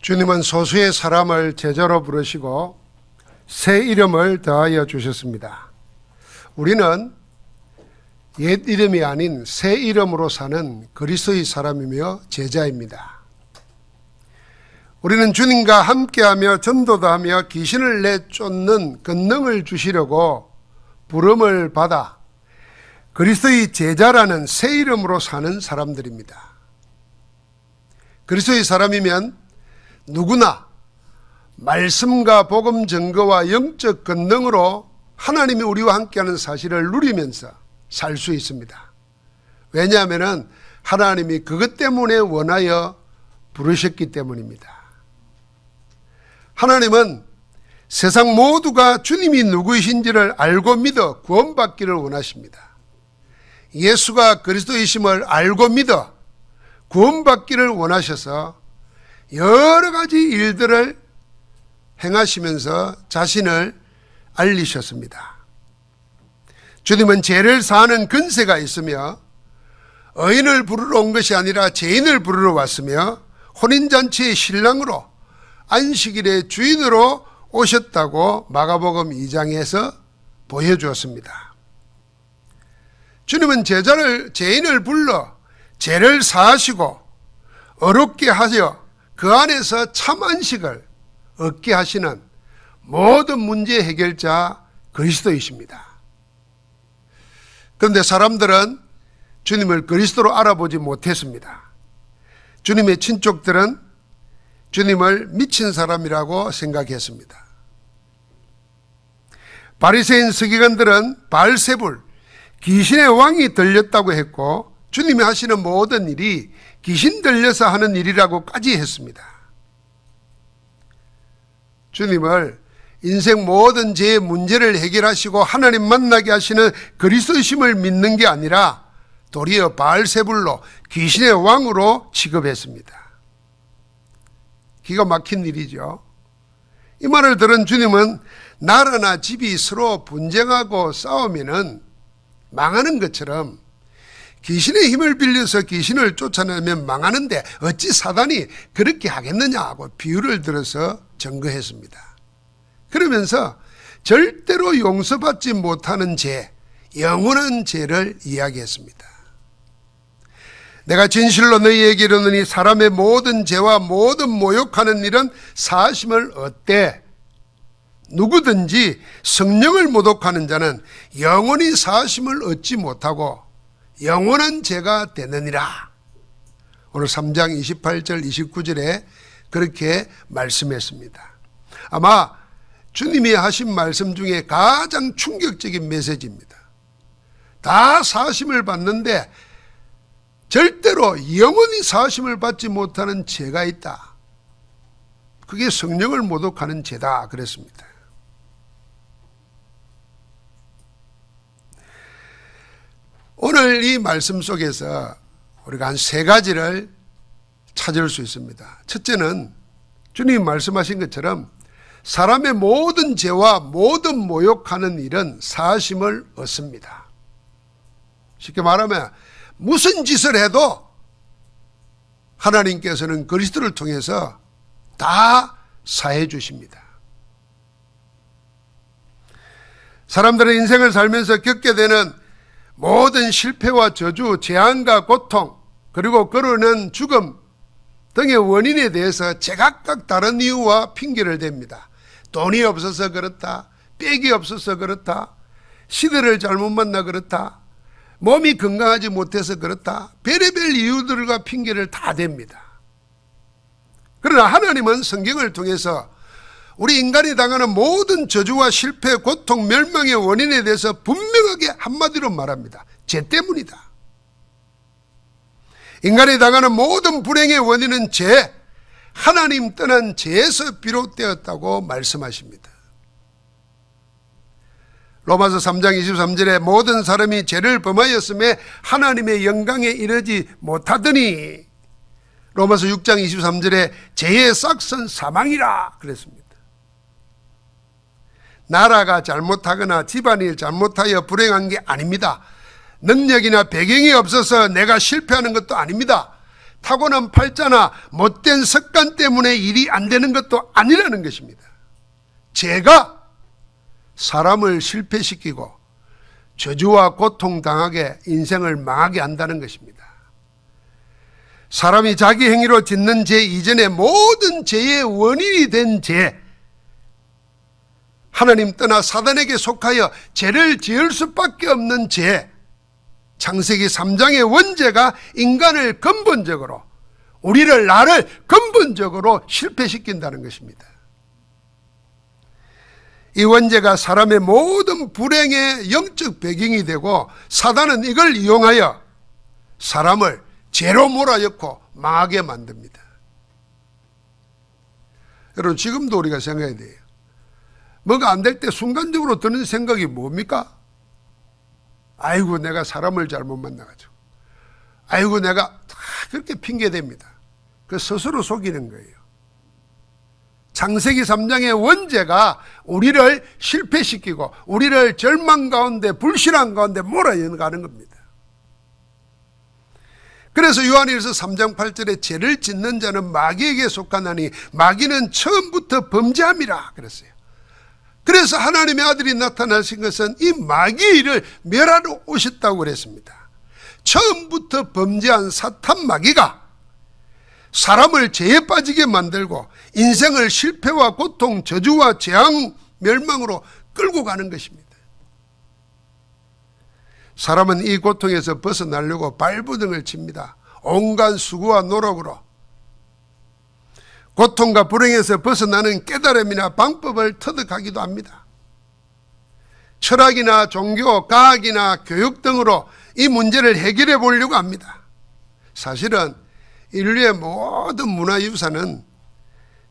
주님은 소수의 사람을 제자로 부르시고 새 이름을 더하여 주셨습니다. 우리는 옛 이름이 아닌 새 이름으로 사는 그리스도의 사람이며 제자입니다. 우리는 주님과 함께하며 전도도 하며 귀신을 내쫓는 권능을 주시려고 부름을 받아 그리스도의 제자라는 새 이름으로 사는 사람들입니다. 그리스도의 사람이면 누구나 말씀과 복음 증거와 영적 권능으로 하나님이 우리와 함께하는 사실을 누리면서 살 수 있습니다. 왜냐하면 하나님이 그것 때문에 원하여 부르셨기 때문입니다. 하나님은 세상 모두가 주님이 누구이신지를 알고 믿어 구원받기를 원하십니다. 예수가 그리스도이심을 알고 믿어 구원받기를 원하셔서 여러 가지 일들을 행하시면서 자신을 알리셨습니다. 주님은 죄를 사하는 근세가 있으며 의인을 부르러 온 것이 아니라 죄인을 부르러 왔으며 혼인잔치의 신랑으로 안식일의 주인으로 오셨다고 마가복음 2장에서 보여주었습니다. 주님은 죄인을 불러 죄를 사하시고 어렵게 하여 그 안에서 참 안식을 얻게 하시는 모든 문제 해결자 그리스도이십니다. 그런데 사람들은 주님을 그리스도로 알아보지 못했습니다. 주님의 친족들은 주님을 미친 사람이라고 생각했습니다. 바리새인 서기관들은 바알세불, 귀신의 왕이 들렸다고 했고 주님이 하시는 모든 일이 귀신 들려서 하는 일이라고까지 했습니다. 주님을 인생 모든 죄의 문제를 해결하시고 하나님 만나게 하시는 그리스도심을 믿는 게 아니라 도리어 바알세불로 귀신의 왕으로 취급했습니다. 기가 막힌 일이죠. 이 말을 들은 주님은 나라나 집이 서로 분쟁하고 싸우면은 망하는 것처럼 귀신의 힘을 빌려서 귀신을 쫓아내면 망하는데 어찌 사단이 그렇게 하겠느냐 하고 비유를 들어서 증거했습니다. 그러면서 절대로 용서받지 못하는 죄, 영원한 죄를 이야기했습니다. 내가 진실로 너희에게 이르노니 사람의 모든 죄와 모든 모욕하는 일은 사하심을 얻되 누구든지 성령을 모독하는 자는 영원히 사하심을 얻지 못하고 영원한 죄가 되느니라. 오늘 3장 28절 29절에 그렇게 말씀했습니다. 아마 주님이 하신 말씀 중에 가장 충격적인 메시지입니다. 다 사하심을 받는데 절대로 영원히 사하심을 받지 못하는 죄가 있다. 그게 성령을 모독하는 죄다 그랬습니다. 오늘 이 말씀 속에서 우리가 한 세 가지를 찾을 수 있습니다. 첫째는 주님이 말씀하신 것처럼 사람의 모든 죄와 모든 모욕하는 일은 사하심을 얻습니다. 쉽게 말하면 무슨 짓을 해도 하나님께서는 그리스도를 통해서 다 사해 주십니다. 사람들은 인생을 살면서 겪게 되는 모든 실패와 저주, 재앙과 고통, 그리고 그러는 죽음 등의 원인에 대해서 제각각 다른 이유와 핑계를 댑니다. 돈이 없어서 그렇다, 빽이 없어서 그렇다, 시대를 잘못 만나 그렇다, 몸이 건강하지 못해서 그렇다, 별의별 이유들과 핑계를 다 댑니다. 그러나 하나님은 성경을 통해서 우리 인간이 당하는 모든 저주와 실패, 고통, 멸망의 원인에 대해서 분명하게 한마디로 말합니다. 죄 때문이다. 인간이 당하는 모든 불행의 원인은 죄, 하나님 떠난 죄에서 비롯되었다고 말씀하십니다. 로마서 3장 23절에 모든 사람이 죄를 범하였음에 하나님의 영광에 이르지 못하더니 로마서 6장 23절에 죄의 싹은 사망이라 그랬습니다. 나라가 잘못하거나 집안이 잘못하여 불행한 게 아닙니다. 능력이나 배경이 없어서 내가 실패하는 것도 아닙니다. 타고난 팔자나 못된 습관 때문에 일이 안 되는 것도 아니라는 것입니다. 죄가 사람을 실패시키고 저주와 고통당하게 인생을 망하게 한다는 것입니다. 사람이 자기 행위로 짓는 죄 이전에 모든 죄의 원인이 된 죄, 하나님 떠나 사단에게 속하여 죄를 지을 수밖에 없는 죄, 창세기 3장의 원죄가 인간을 근본적으로, 나를 근본적으로 실패시킨다는 것입니다. 이 원죄가 사람의 모든 불행의 영적 배경이 되고 사단은 이걸 이용하여 사람을 죄로 몰아넣고 망하게 만듭니다. 여러분, 지금도 우리가 생각해야 돼요. 뭐가 안 될 때 순간적으로 드는 생각이 뭡니까? 아이고, 내가 사람을 잘못 만나가지고, 아이고, 내가 그렇게 핑계댑니다. 그 스스로 속이는 거예요. 창세기 3장의 원죄가 우리를 실패시키고 우리를 절망 가운데, 불신앙 가운데 몰아넣는 겁니다. 그래서 요한일서 3장 8절에 죄를 짓는 자는 마귀에게 속하나니 마귀는 처음부터 범죄함이라 그랬어요. 그래서 하나님의 아들이 나타나신 것은 이 마귀의 일을 멸하러 오셨다고 그랬습니다. 처음부터 범죄한 사탄 마귀가 사람을 죄에 빠지게 만들고 인생을 실패와 고통, 저주와 재앙, 멸망으로 끌고 가는 것입니다. 사람은 이 고통에서 벗어나려고 발부등을 칩니다. 온갖 수고와 노력으로 고통과 불행에서 벗어나는 깨달음이나 방법을 터득하기도 합니다. 철학이나 종교, 과학이나 교육 등으로 이 문제를 해결해 보려고 합니다. 사실은 인류의 모든 문화유산은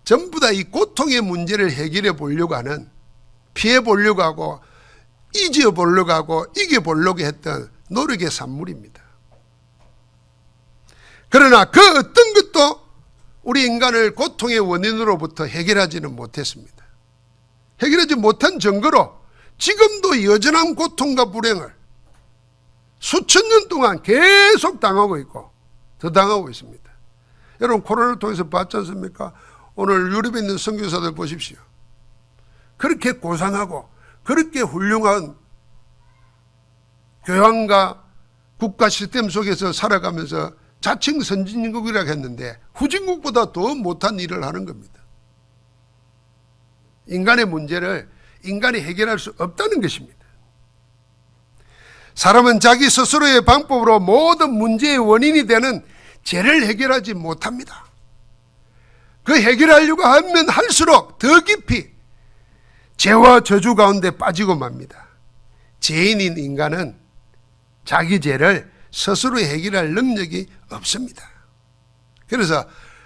전부 다 이 고통의 문제를 해결해 보려고 하는, 피해 보려고 하고 잊어 보려고 하고 이겨 보려고 했던 노력의 산물입니다. 그러나 그 어떤 것도 우리 인간을 고통의 원인으로부터 해결하지는 못했습니다. 해결하지 못한 증거로 지금도 여전한 고통과 불행을 수천 년 동안 계속 당하고 있고 더 당하고 있습니다. 여러분, 코로나를 통해서 봤지 않습니까? 오늘 유럽에 있는 선교사들 보십시오. 그렇게 고상하고 그렇게 훌륭한 교양과 국가 시스템 속에서 살아가면서 자칭 선진국이라고 했는데 후진국보다 더 못한 일을 하는 겁니다. 인간의 문제를 인간이 해결할 수 없다는 것입니다. 사람은 자기 스스로의 방법으로 모든 문제의 원인이 되는 죄를 해결하지 못합니다. 그 해결하려고 하면 할수록 더 깊이 죄와 저주 가운데 빠지고 맙니다. 죄인인 인간은 자기 죄를 스스로 해결할 능력이 없습니다. 그래서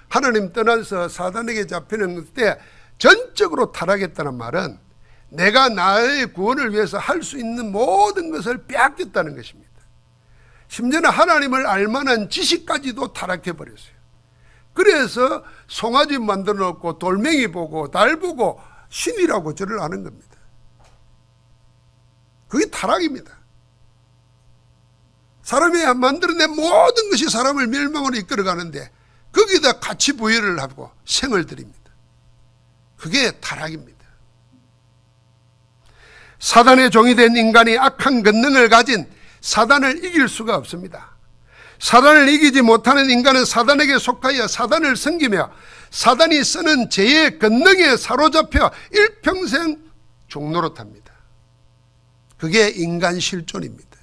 하나님 떠나서 사단에게 잡히는 때 전적으로 타락했다는 말은 내가 나의 구원을 위해서 할 수 있는 모든 것을 빼앗겼다는 것입니다. 심지어는 하나님을 알만한 지식까지도 타락해버렸어요. 그래서 송아지 만들어 놓고 돌멩이 보고 달 보고 신이라고 절을 하는 겁니다. 그게 타락입니다. 사람이 만들어낸 모든 것이 사람을 멸망으로 이끌어가는데 거기다 가치 부여를 하고 생을 들입니다. 그게 타락입니다. 사단의 종이 된 인간이 악한 권능을 가진 사단을 이길 수가 없습니다. 사단을 이기지 못하는 인간은 사단에게 속하여 사단을 섬기며 사단이 쓰는 죄의 권능에 사로잡혀 일평생 종노릇합니다. 그게 인간 실존입니다.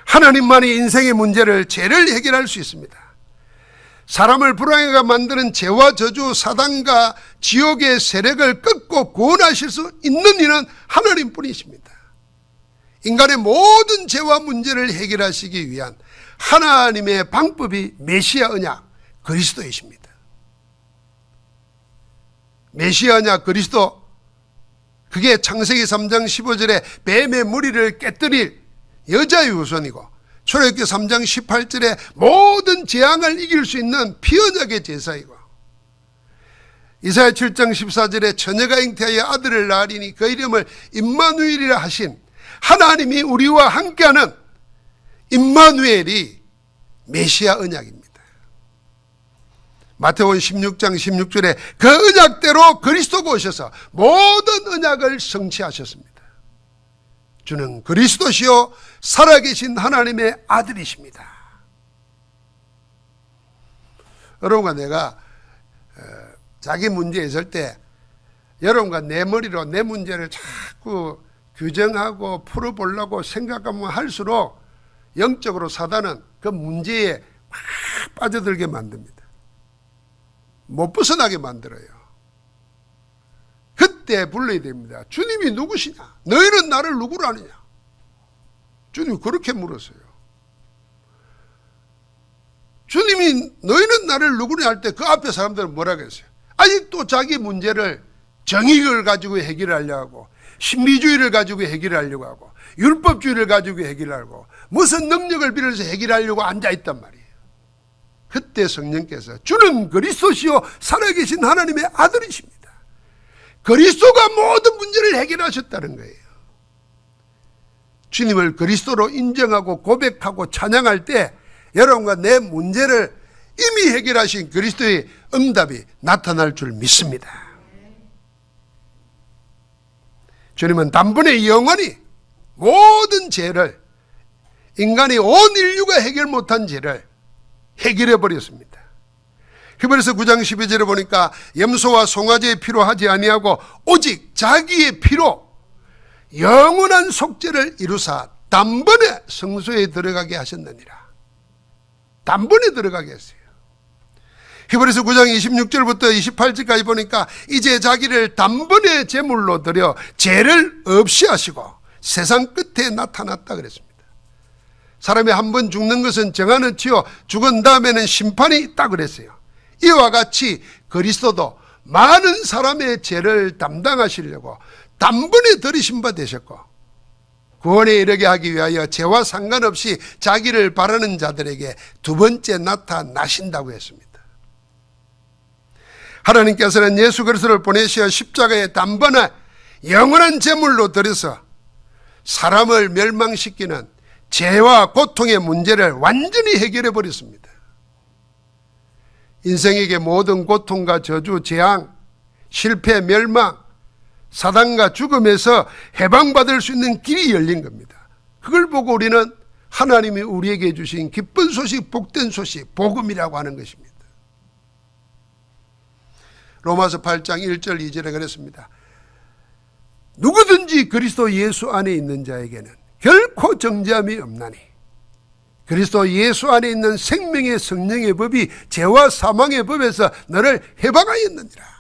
하나님만이 인생의 문제를, 죄를 해결할 수 있습니다. 사람을 불행하게 만드는 죄와 저주, 사단과 지옥의 세력을 끊고 구원하실 수 있는 이는 하나님뿐이십니다. 인간의 모든 죄와 문제를 해결하시기 위한 하나님의 방법이 메시아 언약 그리스도이십니다. 메시아 언약 그리스도, 그게 창세기 3장 15절에 뱀의 머리를 깨뜨릴 여자의 후손이고 출애굽기 3장 18절에 모든 재앙을 이길 수 있는 피언약의 제사이고 이사야 7장 14절에 처녀가 잉태하여 아들을 낳으리니 그 이름을 임마누엘이라 하신 하나님이 우리와 함께하는 임마누엘이 메시아 언약입니다. 마태복음 16장 16절에 그 언약대로 그리스도가 오셔서 모든 언약을 성취하셨습니다. 주는 그리스도시요 살아계신 하나님의 아들이십니다. 여러분과 내가 자기 문제 있을 때 여러분과 내 머리로 내 문제를 자꾸 규정하고 풀어보려고 생각하면 할수록 영적으로 사단은 그 문제에 막 빠져들게 만듭니다. 못 벗어나게 만들어요. 그때 불러야 됩니다. 주님이 누구시냐? 너희는 나를 누구로 아느냐? 주님이 그렇게 물었어요. 주님이 너희는 나를 누구냐 할 때 그 앞에 사람들은 뭐라고 했어요? 아직도 자기 문제를 정의를 가지고 해결하려고 하고 신비주의를 가지고 해결하려고 하고 율법주의를 가지고 해결하고 무슨 능력을 빌어서 해결하려고 앉아있단 말이에요. 그때 성령께서 주는 그리스도시요 살아계신 하나님의 아들이십니다. 그리스도가 모든 문제를 해결하셨다는 거예요. 주님을 그리스도로 인정하고 고백하고 찬양할 때 여러분과 내 문제를 이미 해결하신 그리스도의 응답이 나타날 줄 믿습니다. 주님은 단번에 영원히 모든 죄를, 인간이 온 인류가 해결 못한 죄를 해결해 버렸습니다. 히브리서 9장 12절에 보니까 염소와 송아지의 피로 하지 아니하고 오직 자기의 피로 영원한 속죄를 이루사 단번에 성소에 들어가게 하셨느니라. 단번에 들어가게 했어요. 히브리서 9장 26절부터 28절까지 보니까 이제 자기를 단번에 제물로 드려 죄를 없이 하시고 세상 끝에 나타났다 그랬습니다. 사람이 한 번 죽는 것은 정하는지요 죽은 다음에는 심판이 있다 그랬어요. 이와 같이 그리스도도 많은 사람의 죄를 담당하시려고 단번에 들이신 바 되셨고 구원에 이르게 하기 위하여 죄와 상관없이 자기를 바라는 자들에게 두 번째 나타나신다고 했습니다. 하나님께서는 예수 그리스도를 보내시어 십자가에 단번에 영원한 제물로 들여서 사람을 멸망시키는 죄와 고통의 문제를 완전히 해결해 버렸습니다. 인생에게 모든 고통과 저주, 재앙, 실패, 멸망, 사단과 죽음에서 해방받을 수 있는 길이 열린 겁니다. 그걸 보고 우리는 하나님이 우리에게 주신 기쁜 소식, 복된 소식, 복음이라고 하는 것입니다. 로마서 8장 1절 2절에 그랬습니다. 누구든지 그리스도 예수 안에 있는 자에게는 결코 정죄함이 없나니 그리스도 예수 안에 있는 생명의 성령의 법이 죄와 사망의 법에서 너를 해방하였느니라.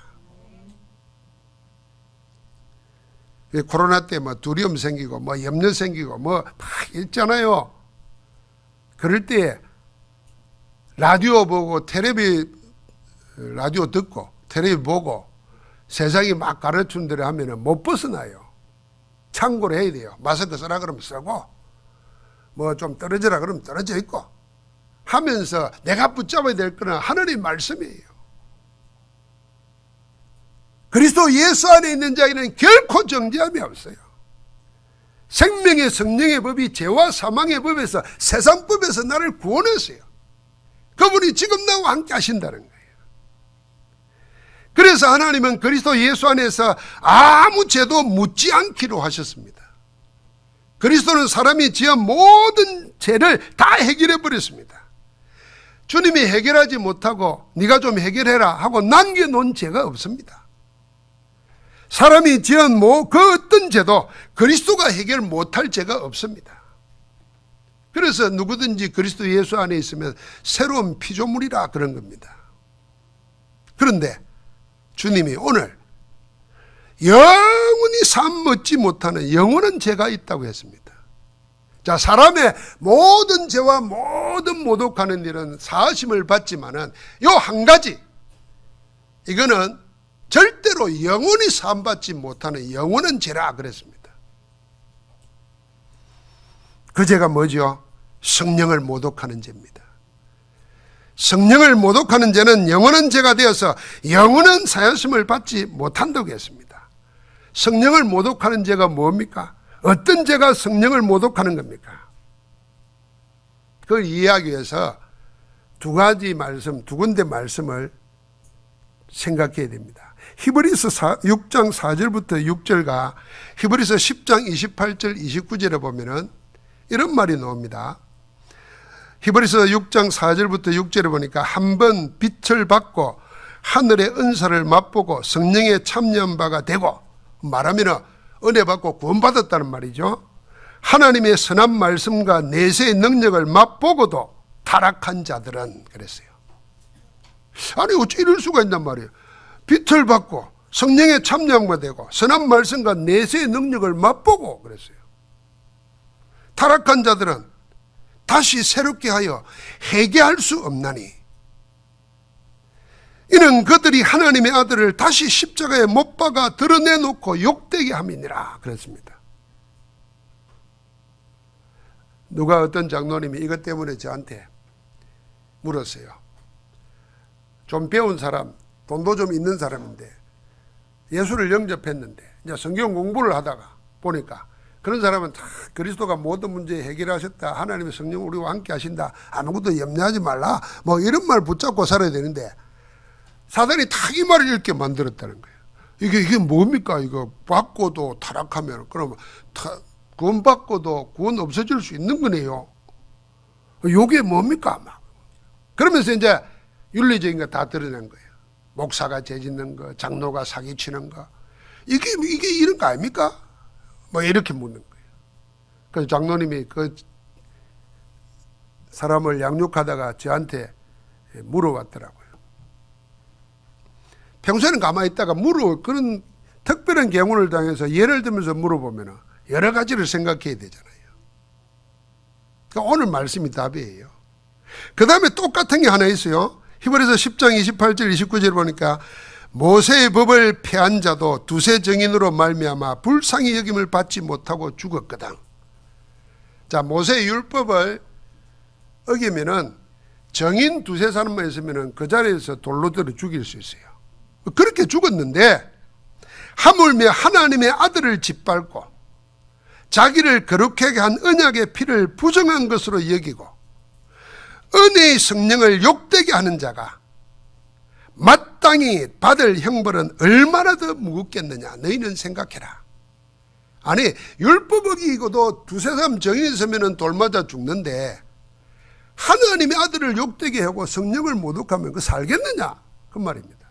코로나 때 뭐 두려움 생기고 뭐 염려 생기고 뭐 막 있잖아요. 그럴 때 라디오 보고 라디오 듣고 텔레비 보고 세상이 막 가르치는 대로 하면은 못 벗어나요. 참고를 해야 돼요. 마스크 쓰라 그러면 쓰고 뭐 좀 떨어져라 그러면 떨어져 있고 하면서 내가 붙잡아야 될 거는 하나님의 말씀이에요. 그리스도 예수 안에 있는 자에게는 결코 정죄함이 없어요. 생명의 성령의 법이 죄와 사망의 법에서 세상 법에서 나를 구원했어요. 그분이 지금 나와 함께 하신다는 거예요. 그래서 하나님은 그리스도 예수 안에서 아무 죄도 묻지 않기로 하셨습니다. 그리스도는 사람이 지은 모든 죄를 다 해결해 버렸습니다. 주님이 해결하지 못하고 네가 좀 해결해라 하고 남겨놓은 죄가 없습니다. 사람이 지은 그 어떤 죄도 그리스도가 해결 못할 죄가 없습니다. 그래서 누구든지 그리스도 예수 안에 있으면 새로운 피조물이라 그런 겁니다. 그런데 주님이 오늘 영원히 삶 얻지 못하는 영원한 죄가 있다고 했습니다. 자, 사람의 모든 죄와 모든 모독하는 일은 사하심을 받지만은 요 한 가지, 이거는 절대로 영원히 삶 받지 못하는 영원한 죄라 그랬습니다. 그 죄가 뭐죠? 성령을 모독하는 죄입니다. 성령을 모독하는 죄는 영원한 죄가 되어서 영원한 사하심을 받지 못한다고 했습니다. 성령을 모독하는 죄가 뭡니까? 어떤 죄가 성령을 모독하는 겁니까? 그걸 이해하기 위해서 두 가지 말씀, 두 군데 말씀을 생각해야 됩니다. 히브리서 6장 4절부터 6절과 히브리서 10장 28절 29절에 보면은 이런 말이 나옵니다. 히브리서 6장 4절부터 6절에 보니까 한번 빛을 받고 하늘의 은사를 맛보고 성령에 참여한 바가 되고, 말하면 은혜 받고 구원받았다는 말이죠. 하나님의 선한 말씀과 내세의 능력을 맛보고도 타락한 자들은, 그랬어요. 아니 어찌 이럴 수가 있단 말이에요. 빛을 받고 성령에 참여한 바 되고 선한 말씀과 내세의 능력을 맛보고, 그랬어요. 타락한 자들은 다시 새롭게 하여 회개할 수 없나니 이는 그들이 하나님의 아들을 다시 십자가에 못 박아 드러내놓고 욕되게 함이니라, 그랬습니다. 누가 어떤 장로님이 이것 때문에 저한테 물었어요. 좀 배운 사람, 돈도 좀 있는 사람인데 예수를 영접했는데 이제 성경 공부를 하다가 보니까 그런 사람은 다 그리스도가 모든 문제 해결하셨다, 하나님의 성령 우리와 함께 하신다, 아무것도 염려하지 말라, 뭐 이런 말 붙잡고 살아야 되는데 사단이 다 이 말을 읽게 만들었다는 거예요. 이게 뭡니까? 이거 받고도 타락하면 그러면 구원 받고도 구원 없어질 수 있는 거네요. 이게 뭡니까? 막 그러면서 이제 윤리적인 거 다 드러낸 거예요. 목사가 죄짓는 거, 장로가 사기치는 거, 이게 이런 거 아닙니까? 뭐 이렇게 묻는 거예요. 그래서 장로님이 그 사람을 양육하다가 저한테 물어봤더라고요. 평소에는 가만히 있다가 그런 특별한 경우를 당해서 예를 들면서 물어보면 여러 가지를 생각해야 되잖아요. 그러니까 오늘 말씀이 답이에요. 그 다음에 똑같은 게 하나 있어요. 히브리서 10장 28절 29절 보니까 모세의 법을 폐한 자도 두세 증인으로 말미암아 불쌍히 여김을 받지 못하고 죽었거든. 자, 모세의 율법을 어기면은 정인 두세 사람만 있으면은 그 자리에서 돌로 들어 죽일 수 있어요. 그렇게 죽었는데 하물며 하나님의 아들을 짓밟고 자기를 거룩하게 한 언약의 피를 부정한 것으로 여기고 은혜의 성령을 욕되게 하는 자가 마땅히 받을 형벌은 얼마나 더 무겁겠느냐, 너희는 생각해라. 아니 율법 어기고도 두세 사람 정인이 있으면 돌 맞아 죽는데 하나님의 아들을 욕되게 하고 성령을 모독하면 그 살겠느냐, 그 말입니다.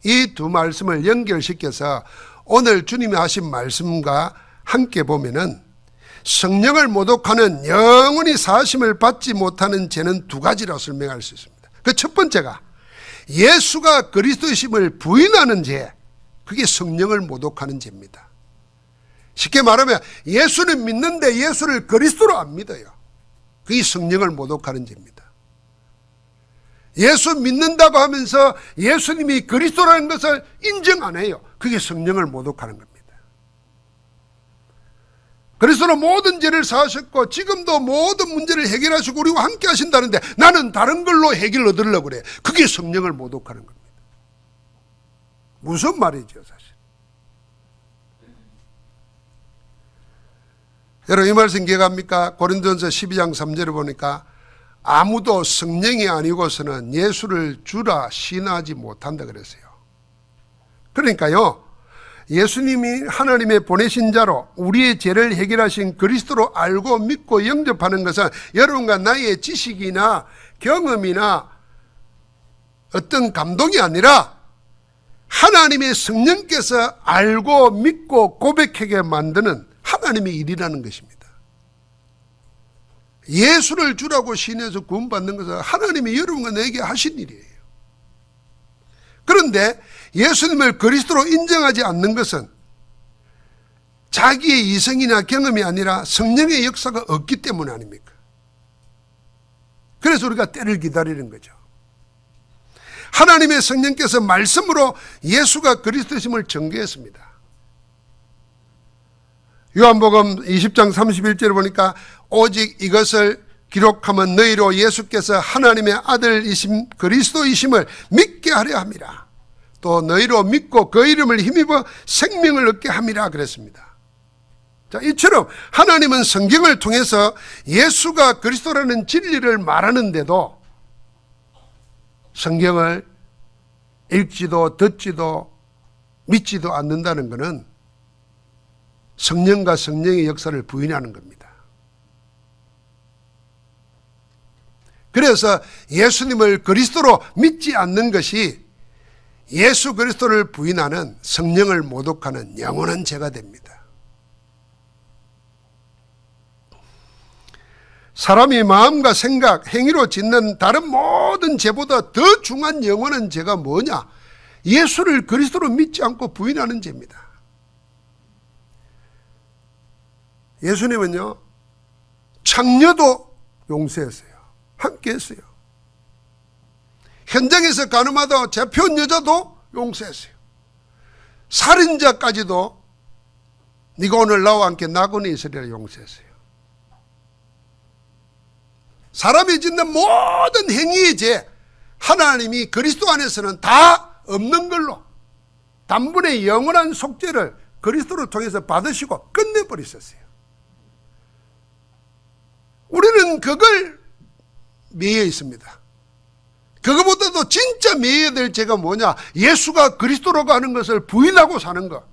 이 두 말씀을 연결시켜서 오늘 주님이 하신 말씀과 함께 보면은 성령을 모독하는 영원히 사하심을 받지 못하는 죄는 두 가지라고 설명할 수 있습니다. 그 첫 번째가 예수가 그리스도이심을 부인하는 죄, 그게 성령을 모독하는 죄입니다. 쉽게 말하면 예수는 믿는데 예수를 그리스도로 안 믿어요. 그게 성령을 모독하는 죄입니다. 예수 믿는다고 하면서 예수님이 그리스도라는 것을 인정 안 해요. 그게 성령을 모독하는 겁니다. 그리스도로 모든 죄를 사하셨고 지금도 모든 문제를 해결하시고 우리와 함께 하신다는데 나는 다른 걸로 해결을 얻으려고 그래. 그게 성령을 모독하는 겁니다. 무슨 말이죠, 사실. 여러분 이 말씀 기억합니까? 고린도전서 12장 3절을 보니까 아무도 성령이 아니고서는 예수를 주라 신하지 못한다 그랬어요. 그러니까요, 예수님이 하나님의 보내신 자로 우리의 죄를 해결하신 그리스도로 알고 믿고 영접하는 것은 여러분과 나의 지식이나 경험이나 어떤 감동이 아니라 하나님의 성령께서 알고 믿고 고백하게 만드는 하나님의 일이라는 것입니다. 예수를 주라고 신에서 구원받는 것은 하나님이 여러분과 내게 하신 일이에요. 그런데 예수님을 그리스도로 인정하지 않는 것은 자기의 이성이나 경험이 아니라 성령의 역사가 없기 때문 아닙니까? 그래서 우리가 때를 기다리는 거죠. 하나님의 성령께서 말씀으로 예수가 그리스도심을 증거했습니다. 요한복음 20장 31절에 보니까 오직 이것을 기록하면 너희로 예수께서 하나님의 아들이심 그리스도이심을 믿게 하려 함이라. 또 너희로 믿고 그 이름을 힘입어 생명을 얻게 함이라 그랬습니다. 자, 이처럼 하나님은 성경을 통해서 예수가 그리스도라는 진리를 말하는데도 성경을 읽지도 듣지도 믿지도 않는다는 것은 성령과 성령의 역사를 부인하는 겁니다. 그래서 예수님을 그리스도로 믿지 않는 것이 예수 그리스도를 부인하는 성령을 모독하는 영원한 죄가 됩니다. 사람이 마음과 생각, 행위로 짓는 다른 모든 죄보다 더 중한 영원한 죄가 뭐냐? 예수를 그리스도로 믿지 않고 부인하는 죄입니다. 예수님은요, 창녀도 용서했어요. 함께 했어요. 현장에서 가늠하다 잡혀온 여자도 용서했어요. 살인자까지도 네가 오늘 나와 함께 낙원에 있으리라 용서했어요. 사람이 짓는 모든 행위의 죄, 하나님이 그리스도 안에서는 다 없는 걸로 단번에 영원한 속죄를 그리스도를 통해서 받으시고 끝내버리셨어요. 우리는 그걸 매여 있습니다. 그거보다도 진짜 매여야 될 죄가 뭐냐? 예수가 그리스도라고 하는 것을 부인하고 사는 것.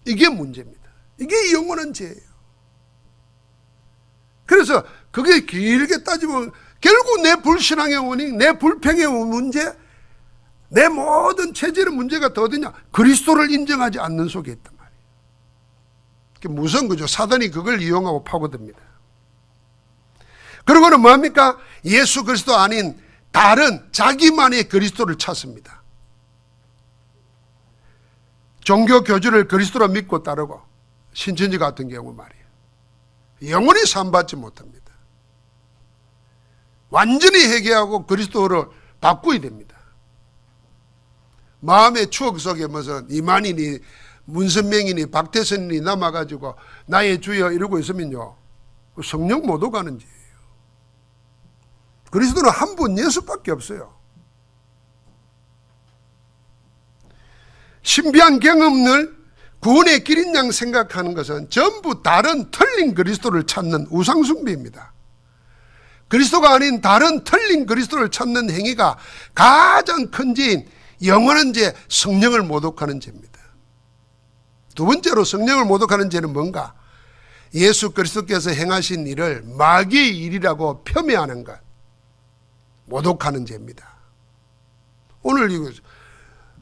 이게 문제입니다. 이게 영원한 죄예요. 그래서 그게 길게 따지면 결국 내 불신앙의 원인, 내 불평의 문제, 내 모든 체질의 문제가 더 어디냐? 그리스도를 인정하지 않는 속에 있단 말이에요. 그게 무서운 거죠. 사단이 그걸 이용하고 파고듭니다. 그리고는 뭡니까? 예수 그리스도 아닌 다른 자기만의 그리스도를 찾습니다. 종교 교주를 그리스도로 믿고 따르고, 신천지 같은 경우 말이에요. 영원히 산받지 못합니다. 완전히 회개하고 그리스도를 바꾸어야 됩니다. 마음의 추억 속에 무슨 이만희니 문선명이니 박태선이 남아가지고 나의 주여 이러고 있으면요, 성령 못 오가는 죄예요. 그리스도는 한 분 예수밖에 없어요. 신비한 경험을 구원의 길인 양 생각하는 것은 전부 다른 틀린 그리스도를 찾는 우상숭배입니다. 그리스도가 아닌 다른 틀린 그리스도를 찾는 행위가 가장 큰 죄인 영원한 죄, 성령을 모독하는 죄입니다. 두 번째로 성령을 모독하는 죄는 뭔가? 예수 그리스도께서 행하신 일을 마귀의 일이라고 폄훼하는 것, 모독하는 죄입니다. 오늘 이거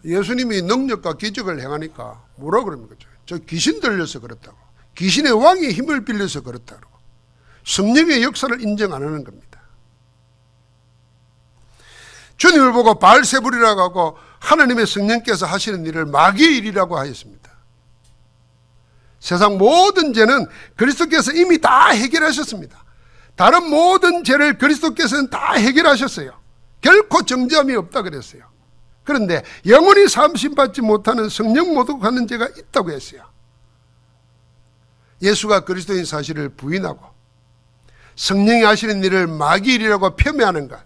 예수님이 능력과 기적을 행하니까 뭐라 그럽니까? 저 귀신 들려서 그렇다고, 귀신의 왕의 힘을 빌려서 그렇다고, 성령의 역사를 인정 안 하는 겁니다. 주님을 보고 바알세불이라고 하고 하나님의 성령께서 하시는 일을 마귀의 일이라고 하였습니다. 세상 모든 죄는 그리스도께서 이미 다 해결하셨습니다. 다른 모든 죄를 그리스도께서는 다 해결하셨어요. 결코 정죄함이 없다 그랬어요. 그런데 영원히 삼심받지 못하는 성령 모독하는 죄가 있다고 했어요. 예수가 그리스도인 사실을 부인하고 성령이 하시는 일을 마귀 일이라고 폄훼하는 것,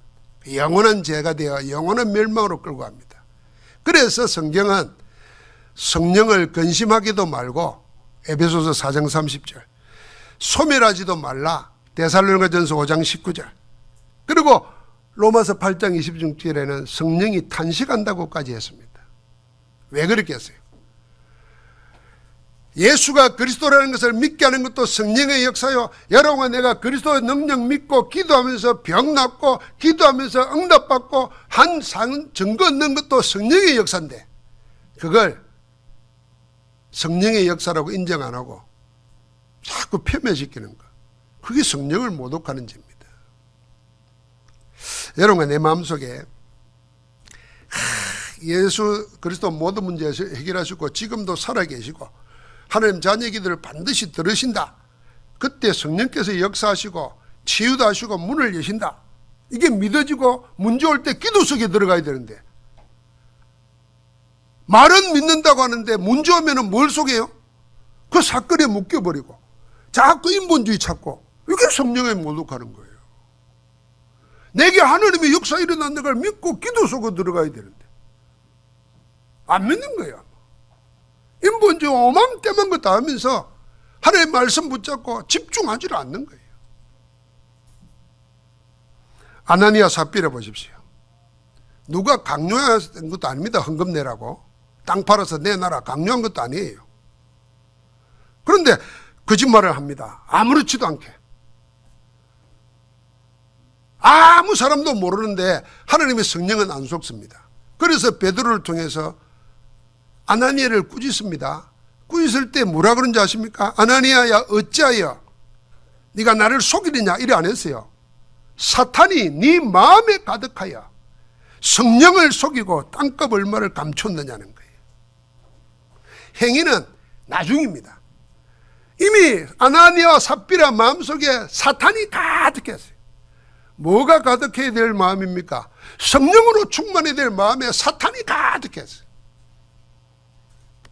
영원한 죄가 되어 영원한 멸망으로 끌고 갑니다. 그래서 성경은 성령을 근심하기도 말고 에베소서 4장 30절, 소멸하지도 말라 데살로니가전서 5장 19절, 그리고 로마서 8장 26절에는 성령이 탄식한다고까지 했습니다. 왜 그렇게 했어요? 예수가 그리스도라는 것을 믿게 하는 것도 성령의 역사요. 여러분과 내가 그리스도의 능력 믿고 기도하면서 병 낫고 기도하면서 응답받고 한 증거 얻는 것도 성령의 역사인데, 그걸 성령의 역사라고 인정 안 하고 자꾸 폄훼시키는 것, 그게 성령을 모독하는 죄입니다. 여러분과 내 마음속에 예수 그리스도 모든 문제 해결하시고 지금도 살아계시고 하나님 자녀의 기도를 반드시 들으신다. 그때 성령께서 역사하시고 치유도 하시고 문을 여신다. 이게 믿어지고 문제 올 때 기도 속에 들어가야 되는데, 말은 믿는다고 하는데 문제 오면은 뭘 속여요? 그 사건에 묶여버리고 자꾸 인본주의 찾고, 이게 성령에 모독하는 거예요. 내게 하나님의 역사 일어난다는 걸 믿고 기도 속에 들어가야 되는데 안 믿는 거예요. 인본주의 오맘때만 거 다 하면서 하나님의 말씀 붙잡고 집중하지를 않는 거예요. 아나니아 삽비라 보십시오. 누가 강요한 것도 아닙니다. 헌금 내라고. 땅 팔아서 내놔라 강요한 것도 아니에요. 그런데 거짓말을 합니다. 아무렇지도 않게. 아무 사람도 모르는데 하나님의 성령은 안 속습니다. 그래서 베드로를 통해서 아나니아를 꾸짖습니다. 꾸짖을 때 뭐라 그런지 아십니까? 아나니아야 어찌하여 네가 나를 속이느냐 이래 안 했어요. 사탄이 네 마음에 가득하여 성령을 속이고 땅값 얼마를 감췄느냐는 거예요. 행위는 나중입니다. 이미 아나니아와 삽비라 마음속에 사탄이 가득했어요. 뭐가 가득해야 될 마음입니까? 성령으로 충만해야 될 마음에 사탄이 가득했어요.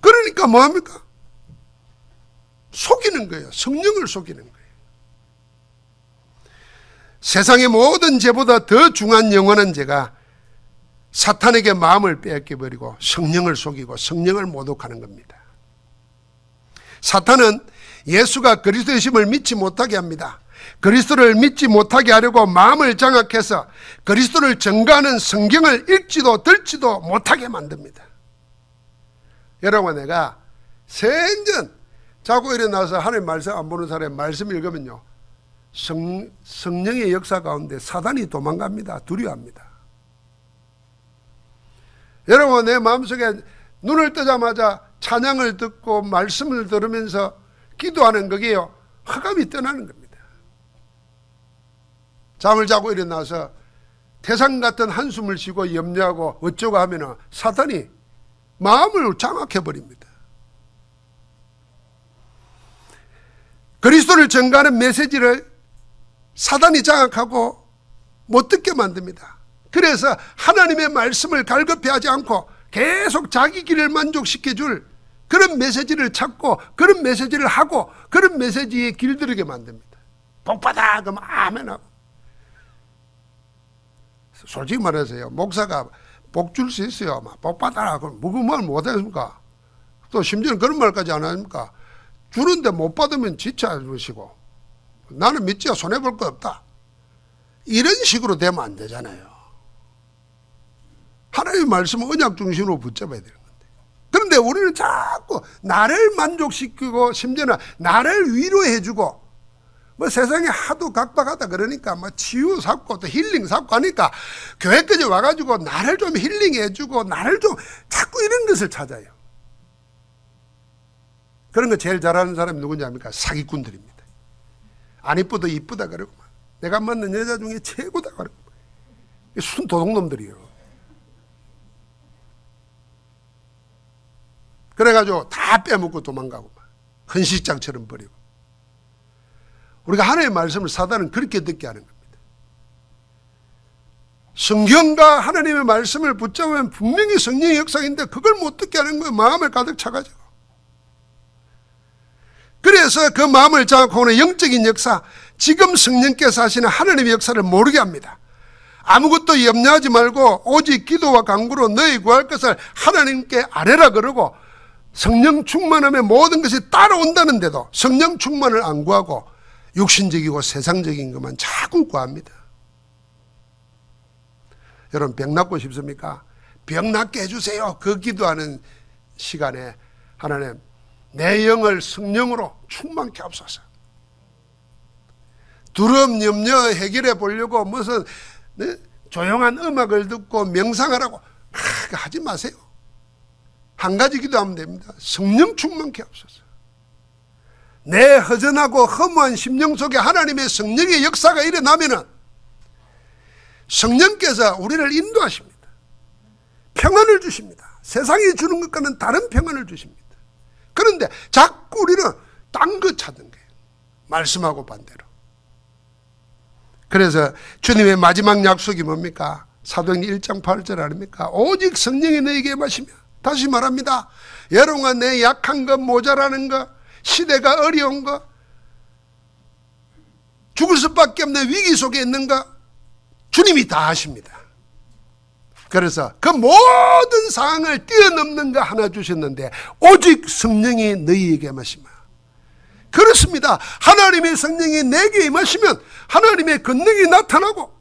그러니까 뭐합니까? 속이는 거예요. 성령을 속이는 거예요. 세상의 모든 죄보다 더 중요한 영원한 죄가 사탄에게 마음을 빼앗겨버리고 성령을 속이고 성령을 모독하는 겁니다. 사탄은 예수가 그리스도이심을 믿지 못하게 합니다. 그리스도를 믿지 못하게 하려고 마음을 장악해서 그리스도를 증거하는 성경을 읽지도 듣지도 못하게 만듭니다. 여러분, 내가 생전 자고 일어나서 하나님 말씀 안 보는 사람의 말씀 읽으면요, 성령의 역사 가운데 사단이 도망갑니다. 두려워합니다. 여러분, 내 마음속에 눈을 뜨자마자 찬양을 듣고 말씀을 들으면서 기도하는 거기에요, 흑암이 떠나는 겁니다. 잠을 자고 일어나서 태산 같은 한숨을 쉬고 염려하고 어쩌고 하면 사탄이 마음을 장악해버립니다. 그리스도를 전가하는 메시지를 사단이 장악하고 못 듣게 만듭니다. 그래서 하나님의 말씀을 갈급해하지 않고 계속 자기 길을 만족시켜줄 그런 메시지를 찾고 그런 메시지를 하고 그런 메시지에 길들이게 만듭니다. 복받아 그러면 아멘 하고. 솔직히 말해서요, 목사가 복 줄 수 있어요. 복 받아라 그럼 무슨 말 못하십니까? 또 심지어는 그런 말까지 안 하십니까? 주는데 못 받으면 지쳐 주시고 나는 믿지야 손해볼 거 없다, 이런 식으로 되면 안 되잖아요. 하나님의 말씀은 언약 중심으로 붙잡아야 되는 건데, 그런데 우리는 자꾸 나를 만족시키고 심지어는 나를 위로해주고 뭐 세상에 하도 각박하다 그러니까 뭐 치유 샀고 또 힐링 샀고 하니까 교회까지 와가지고 나를 좀 힐링해주고 나를 좀 자꾸 이런 것을 찾아요. 그런 거 제일 잘하는 사람이 누군지 압니까? 사기꾼들입니다. 안 이쁘다 이쁘다 그러고 내가 만난 여자 중에 최고다 그러고 순 도둑놈들이에요. 그래가지고 다 빼먹고 도망가고 헌시장처럼 버리고. 우리가 하나님의 말씀을 사단은 그렇게 듣게 하는 겁니다. 성경과 하나님의 말씀을 붙잡으면 분명히 성령의 역사인데 그걸 못 듣게 하는 거예요. 마음을 가득 차가지고. 그래서 그 마음을 장악하는 영적인 역사, 지금 성령께서 하시는 하나님의 역사를 모르게 합니다. 아무것도 염려하지 말고 오직 기도와 간구로 너희 구할 것을 하나님께 아뢰라 그러고 성령 충만함에 모든 것이 따라온다는데도 성령 충만을 안 구하고 육신적이고 세상적인 것만 자꾸 구합니다. 여러분, 병 낫고 싶습니까? 병 낫게 해주세요. 그 기도하는 시간에 하나님 내 영을 성령으로 충만케 하옵소서. 두려움 염려 해결해 보려고 무슨 조용한 음악을 듣고 명상하라고 하지 마세요. 한 가지 기도하면 됩니다. 성령 충만케 하옵소서. 내 허전하고 허무한 심령 속에 하나님의 성령의 역사가 일어나면은 성령께서 우리를 인도하십니다. 평안을 주십니다. 세상이 주는 것과는 다른 평안을 주십니다. 그런데 자꾸 우리는 딴 거 찾는 거예요. 말씀하고 반대로. 그래서 주님의 마지막 약속이 뭡니까? 사도행전 1장 8절 아닙니까? 오직 성령이 너에게 마시며, 다시 말합니다. 여러분과 내 약한 것, 모자라는 것, 시대가 어려운 것, 죽을 수밖에 없는 위기 속에 있는 것, 주님이 다 하십니다. 그래서 그 모든 상황을 뛰어넘는 거 하나 주셨는데 오직 성령이 너희에게 마시마. 그렇습니다. 하나님의 성령이 내게 임하시면 하나님의 권능이 나타나고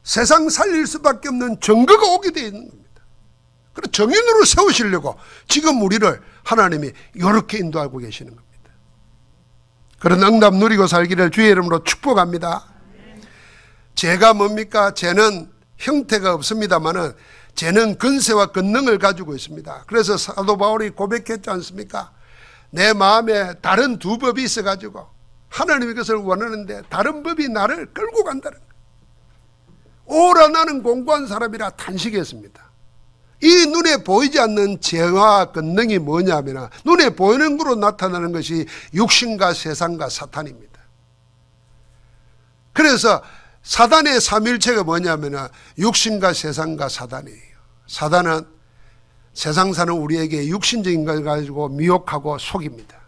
세상 살릴 수밖에 없는 증거가 오게 되어 있는 겁니다. 그래서 정인으로 세우시려고 지금 우리를 하나님이 이렇게 인도하고 계시는 겁니다. 그런 응답 누리고 살기를 주의 이름으로 축복합니다. 죄가 뭡니까? 죄는 형태가 없습니다만은 죄는 근세와 권능을 가지고 있습니다. 그래서 사도 바울이 고백했지 않습니까? 내 마음에 다른 두 법이 있어가지고 하나님의 것을 원하는데 다른 법이 나를 끌고 간다는 거예요. 오라 나는 공고한 사람이라 탄식했습니다. 이 눈에 보이지 않는 죄와 권능이 뭐냐면 눈에 보이는 거로 나타나는 것이 육신과 세상과 사탄입니다. 그래서 사단의 삼일체가 뭐냐면 육신과 세상과 사단이에요. 사단은 세상 사는 우리에게 육신적인 걸 가지고 미혹하고 속입니다.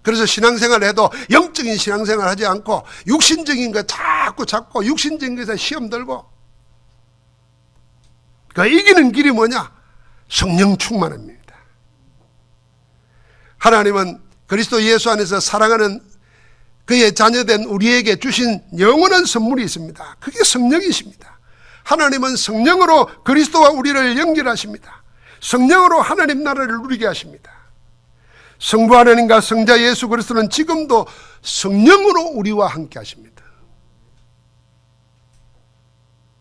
그래서 신앙생활을 해도 영적인 신앙생활을 하지 않고 육신적인 거 자꾸 잡고 육신적인 것에 시험 들고 그 이기는 길이 뭐냐? 성령 충만입니다. 하나님은 그리스도 예수 안에서 사랑하는 그의 자녀된 우리에게 주신 영원한 선물이 있습니다. 그게 성령이십니다. 하나님은 성령으로 그리스도와 우리를 연결하십니다. 성령으로 하나님 나라를 누리게 하십니다. 성부 하나님과 성자 예수 그리스도는 지금도 성령으로 우리와 함께 하십니다.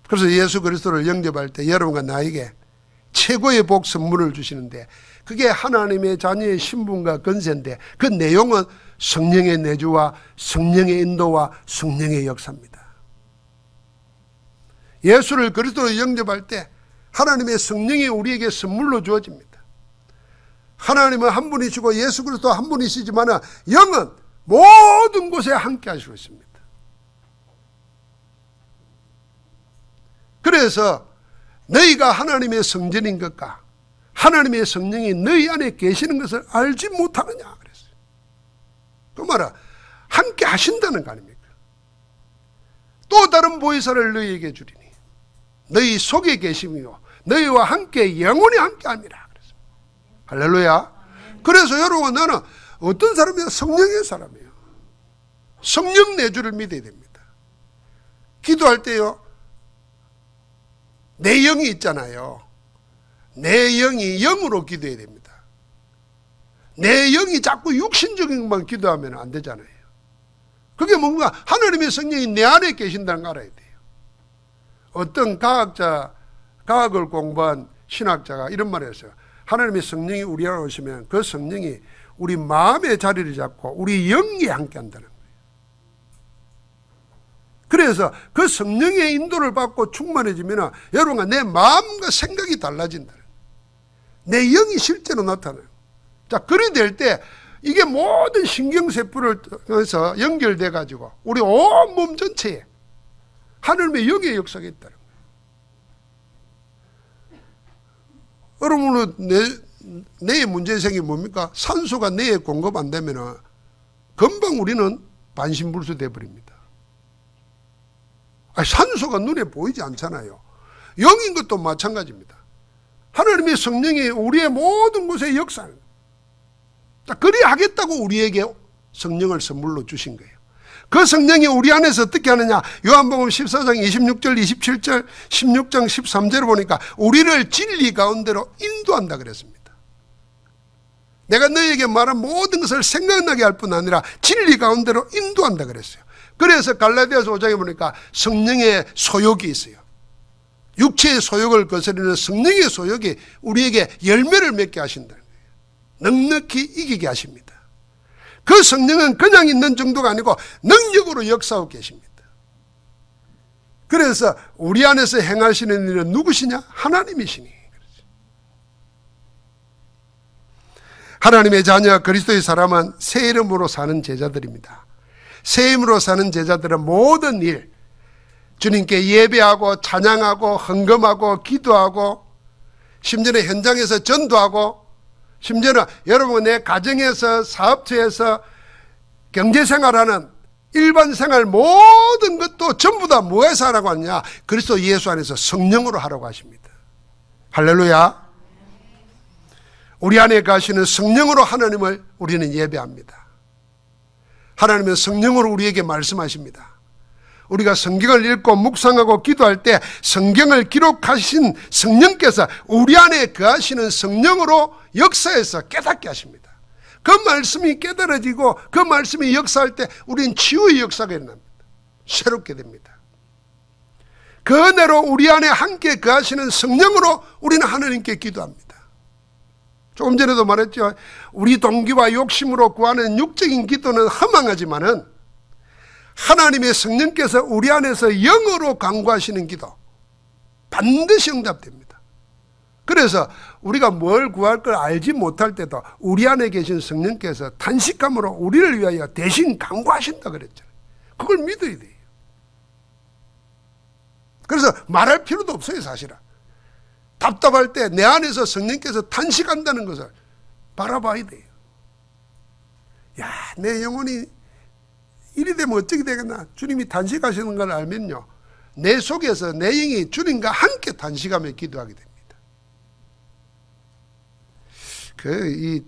그래서 예수 그리스도를 영접할 때 여러분과 나에게 최고의 복 선물을 주시는데 그게 하나님의 자녀의 신분과 권세인데 그 내용은 성령의 내주와 성령의 인도와 성령의 역사입니다. 예수를 그리스도로 영접할 때 하나님의 성령이 우리에게 선물로 주어집니다. 하나님은 한 분이시고 예수 그리스도 한 분이시지만 영은 모든 곳에 함께 하시고 있습니다. 그래서 너희가 하나님의 성전인 것과 하나님의 성령이 너희 안에 계시는 것을 알지 못하느냐 그랬어요. 그 말은 함께 하신다는 거 아닙니까? 또 다른 보혜사를 너희에게 주리니 너희 속에 계시며 너희와 함께 영원히 함께함이라 그랬어요. 할렐루야. 그래서 여러분 나는 어떤 사람이야? 성령의 사람이에요. 성령 내주를 믿어야 됩니다. 기도할 때요 내 영이 있잖아요. 내 영이 영으로 기도해야 됩니다. 내 영이 자꾸 육신적인 것만 기도하면 안 되잖아요. 그게 뭔가 하나님의 성령이 내 안에 계신다는 걸 알아야 돼요. 어떤 과학을 공부한 신학자가 이런 말을 했어요. 하나님의 성령이 우리 안에 오시면 그 성령이 우리 마음의 자리를 잡고 우리 영에 함께 한다는 거예요. 그래서 그 성령의 인도를 받고 충만해지면 여러분과 내 마음과 생각이 달라진다는 거예요. 내 영이 실제로 나타나요. 자, 그리 될 때 이게 모든 신경세포를 통해서 연결돼 가지고 우리 온 몸 전체에 하나님의 영의 역사가 있다는 거예요. 여러분은 뇌의 문제생이 뭡니까? 산소가 뇌에 공급 안 되면 금방 우리는 반신불수 돼버립니다. 산소가 눈에 보이지 않잖아요. 영인 것도 마찬가지입니다. 하나님의 성령이 우리의 모든 곳에 역사하는 거예요. 그리 하겠다고 우리에게 성령을 선물로 주신 거예요. 그 성령이 우리 안에서 어떻게 하느냐? 요한복음 14장 26절 27절 16장 13절을 보니까 우리를 진리 가운데로 인도한다 그랬습니다. 내가 너희에게 말한 모든 것을 생각나게 할 뿐 아니라 진리 가운데로 인도한다 그랬어요. 그래서 갈라디아서 5장에 보니까 성령의 소욕이 있어요. 육체의 소욕을 거스르는 성령의 소욕이 우리에게 열매를 맺게 하신다는 거예요. 넉넉히 이기게 하십니다. 그 성령은 그냥 있는 정도가 아니고 능력으로 역사하고 계십니다. 그래서 우리 안에서 행하시는 일은 누구시냐? 하나님이시니. 하나님의 자녀 그리스도의 사람은 새 이름으로 사는 제자들입니다. 새 이름으로 사는 제자들은 모든 일, 주님께 예배하고 찬양하고 헌금하고 기도하고 심지어는 현장에서 전도하고 심지어는 여러분 내 가정에서 사업처에서 경제생활하는 일반 생활 모든 것도 전부 다 뭐해서 하라고 하느냐? 그리스도 예수 안에서 성령으로 하라고 하십니다. 할렐루야. 우리 안에 가시는 성령으로 하나님을 우리는 예배합니다. 하나님은 성령으로 우리에게 말씀하십니다. 우리가 성경을 읽고 묵상하고 기도할 때 성경을 기록하신 성령께서 우리 안에 거하시는 성령으로 역사해서 깨닫게 하십니다. 그 말씀이 깨달아지고 그 말씀이 역사할 때 우리는 치유의 역사가 일어납니다. 새롭게 됩니다. 그 은혜로 우리 안에 함께 거하시는 성령으로 우리는 하나님께 기도합니다. 조금 전에도 말했죠. 우리 동기와 욕심으로 구하는 육적인 기도는 허망하지만은 하나님의 성령께서 우리 안에서 영으로 간구하시는 기도 반드시 응답됩니다. 그래서 우리가 뭘 구할 걸 알지 못할 때도 우리 안에 계신 성령께서 탄식함으로 우리를 위하여 대신 간구하신다 그랬잖아요. 그걸 믿어야 돼요. 그래서 말할 필요도 없어요. 사실은 답답할 때 내 안에서 성령께서 탄식한다는 것을 바라봐야 돼요. 야, 내 영혼이 이리 되면 어떻게 되겠나. 주님이 탄식하시는 걸 알면요, 내 속에서 내 영이 주님과 함께 탄식하며 기도하게 됩니다. 이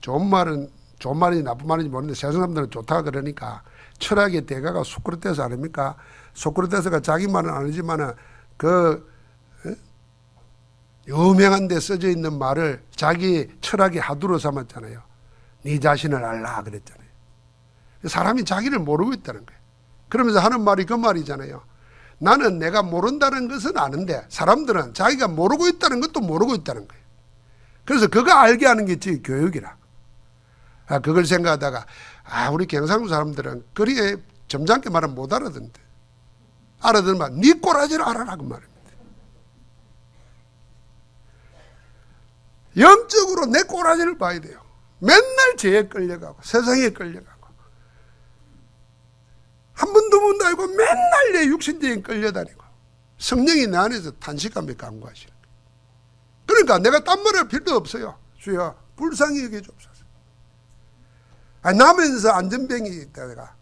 좋은 말인지 나쁜 말인지 모르는데 세상 사람들은 좋다 그러니까 철학의 대가가 소크라테스 아닙니까? 소크라테스가 자기 말은 아니지만은 유명한 데 써져 있는 말을 자기 철학의 하두로 삼았잖아요. 네 자신을 알라 그랬잖아요. 사람이 자기를 모르고 있다는 거예요. 그러면서 하는 말이 그 말이잖아요. 나는 내가 모른다는 것은 아는데 사람들은 자기가 모르고 있다는 것도 모르고 있다는 거예요. 그래서 그거 알게 하는 게 교육이라. 그걸 생각하다가 우리 경상도 사람들은 그리에 점잖게 말하면 못 알아듣는데, 알아들으면 네 꼬라지를 알아라 그 말입니다. 영적으로 내 꼬라지를 봐야 돼요. 맨날 죄에 끌려가고 세상에 끌려가고 한 번도 못 알고 맨날 내 육신적인 끌려다니고 성령이 내 안에서 탄식하며 간구하시는 거예요. 그러니까 내가 딴 말 할 필요도 없어요. 주여 불쌍히 여겨 주옵소서. 나면서 안전병이 되다가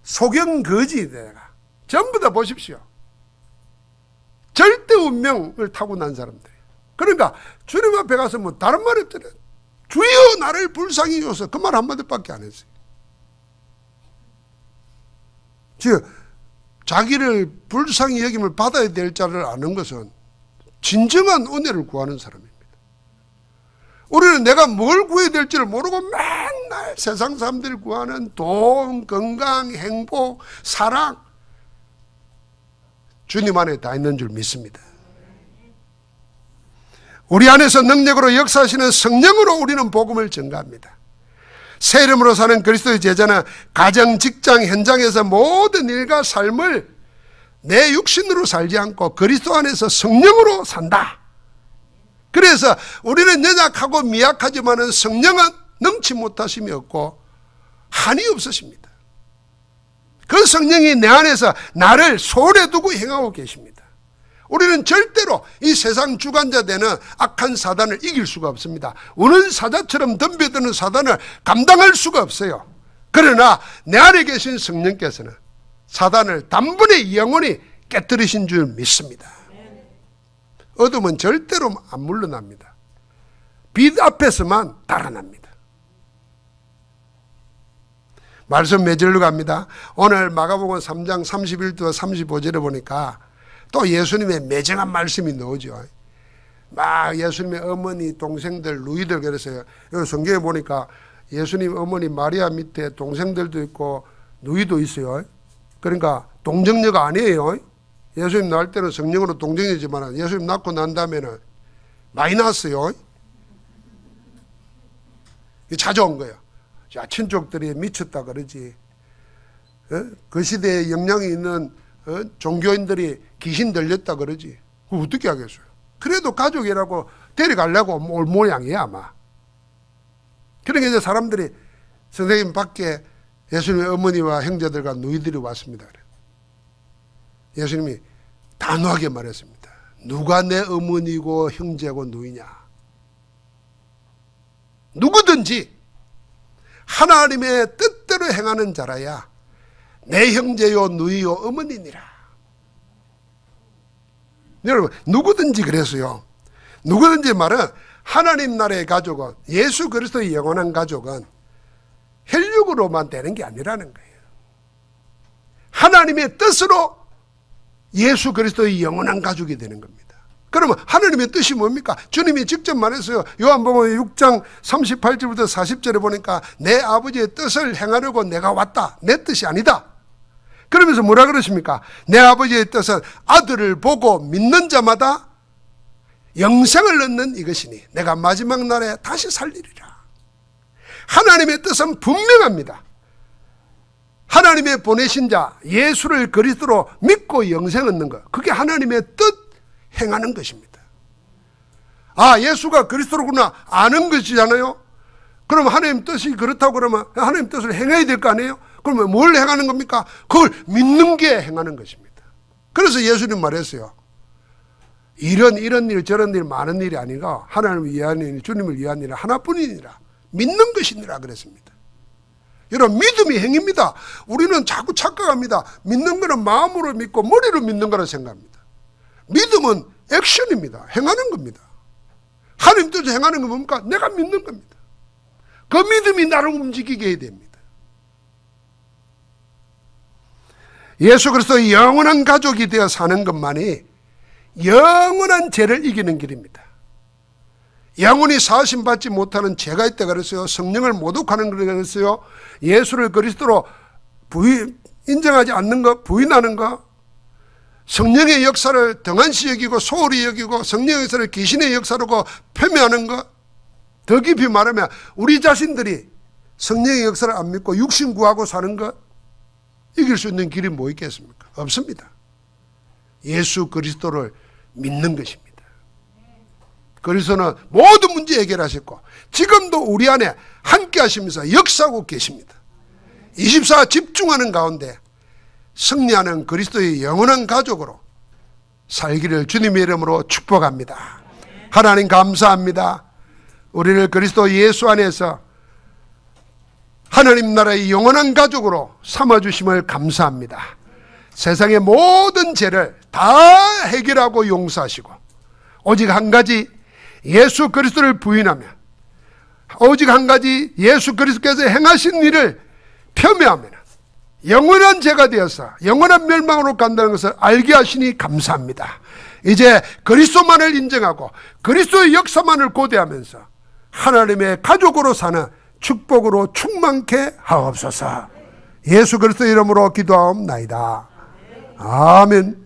소경거지 되다가 전부 다 보십시오. 절대 운명을 타고난 사람들이에요. 그러니까 주님 앞에 가서 뭐 다른 말 했더니 주여 나를 불쌍히 여겨서 그 말 한마디밖에 안 했어요. 즉 자기를 불쌍히 여김을 받아야 될 자를 아는 것은 진정한 은혜를 구하는 사람입니다. 우리는 내가 뭘 구해야 될지를 모르고 맨날 세상 사람들이 구하는 돈, 건강, 행복, 사랑 주님 안에 다 있는 줄 믿습니다. 우리 안에서 능력으로 역사하시는 성령으로 우리는 복음을 전가합니다. 새 이름으로 사는 그리스도의 제자는 가정, 직장, 현장에서 모든 일과 삶을 내 육신으로 살지 않고 그리스도 안에서 성령으로 산다. 그래서 우리는 연약하고 미약하지만 성령은 능치 못하심이 없고 한이 없으십니다. 그 성령이 내 안에서 나를 소홀해 두고 행하고 계십니다. 우리는 절대로 이 세상 주관자 되는 악한 사단을 이길 수가 없습니다. 우는 사자처럼 덤벼드는 사단을 감당할 수가 없어요. 그러나 내 안에 계신 성령께서는 사단을 단번에 영원히 깨뜨리신 줄 믿습니다. 어둠은 절대로 안 물러납니다. 빛 앞에서만 달아납니다. 말씀 맺으러 갑니다. 오늘 마가복음 3장 31절 35절에 보니까 또 예수님의 매정한 말씀이 나오죠. 막 예수님의 어머니, 동생들, 누이들 그랬어요. 여기 성경에 보니까 예수님 어머니 마리아 밑에 동생들도 있고 누이도 있어요. 그러니까 동정녀가 아니에요. 예수님 낳을 때는 성령으로 동정이지만 예수님 낳고 난 다음에는 많이 낳았어요. 찾아온 거예요. 자, 친족들이 미쳤다 그러지. 그 시대에 영향이 있는 종교인들이 귀신 들렸다 그러지. 그거 어떻게 하겠어요? 그래도 가족이라고 데려가려고 올 모양이야 아마. 그러니까 이제 사람들이 선생님 밖에 예수님의 어머니와 형제들과 누이들이 왔습니다. 예수님이 단호하게 말했습니다. 누가 내 어머니고 형제고 누이냐? 누구든지 하나님의 뜻대로 행하는 자라야 내 형제요 누이요 어머니니라. 여러분 누구든지 그랬어요. 누구든지 말은 하나님 나라의 가족은, 예수 그리스도의 영원한 가족은 혈육으로만 되는 게 아니라는 거예요. 하나님의 뜻으로 예수 그리스도의 영원한 가족이 되는 겁니다. 그러면 하나님의 뜻이 뭡니까? 주님이 직접 말했어요. 요한복음 6장 38절부터 40절에 보니까 내 아버지의 뜻을 행하려고 내가 왔다. 내 뜻이 아니다. 그러면서 뭐라 그러십니까? 내 아버지의 뜻은 아들을 보고 믿는 자마다 영생을 얻는 이것이니 내가 마지막 날에 다시 살리리라. 하나님의 뜻은 분명합니다. 하나님의 보내신 자 예수를 그리스도로 믿고 영생 얻는 것, 그게 하나님의 뜻 행하는 것입니다. 아, 예수가 그리스도로구나 아는 것이잖아요. 그럼 하나님 뜻이 그렇다고 그러면 하나님 뜻을 행해야 될 거 아니에요? 그러면 뭘 행하는 겁니까? 그걸 믿는 게 행하는 것입니다. 그래서 예수님 말했어요. 이런 일 저런 일 많은 일이 아니라 하나님을 위한 일, 주님을 위한 일 하나뿐이니라. 믿는 것이니라 그랬습니다. 여러분, 믿음이 행입니다. 우리는 자꾸 착각합니다. 믿는 거는 마음으로 믿고 머리로 믿는 거라 생각합니다. 믿음은 액션입니다. 행하는 겁니다. 하나님 뜻을 행하는 건 뭡니까? 내가 믿는 겁니다. 그 믿음이 나를 움직이게 해야 됩니다. 예수 그리스도의 영원한 가족이 되어 사는 것만이 영원한 죄를 이기는 길입니다. 영원히 사하심받지 못하는 죄가 있다 그랬어요. 성령을 모독하는 거 그랬어요. 예수를 그리스도로 인정하지 않는 것, 부인하는 것, 성령의 역사를 등한시 여기고 소홀히 여기고 성령의 역사를 귀신의 역사로 폄훼하는 것, 더 깊이 말하면 우리 자신들이 성령의 역사를 안 믿고 육신 구하고 사는 것, 이길 수 있는 길이 뭐 있겠습니까? 없습니다. 예수 그리스도를 믿는 것입니다. 그리스도는 모든 문제 해결하셨고 지금도 우리 안에 함께 하시면서 역사하고 계십니다. 24 집중하는 가운데 승리하는 그리스도의 영원한 가족으로 살기를 주님의 이름으로 축복합니다. 하나님 감사합니다. 우리를 그리스도 예수 안에서 하나님 나라의 영원한 가족으로 삼아주심을 감사합니다. 세상의 모든 죄를 다 해결하고 용서하시고 오직 한 가지 예수 그리스도를 부인하며 오직 한 가지 예수 그리스도께서 행하신 일을 폄훼하면 영원한 죄가 되어서 영원한 멸망으로 간다는 것을 알게 하시니 감사합니다. 이제 그리스도만을 인정하고 그리스도의 역사만을 고대하면서 하나님의 가족으로 사는 축복으로 충만케 하옵소서. 예수 그리스도 이름으로 기도하옵나이다. 아멘.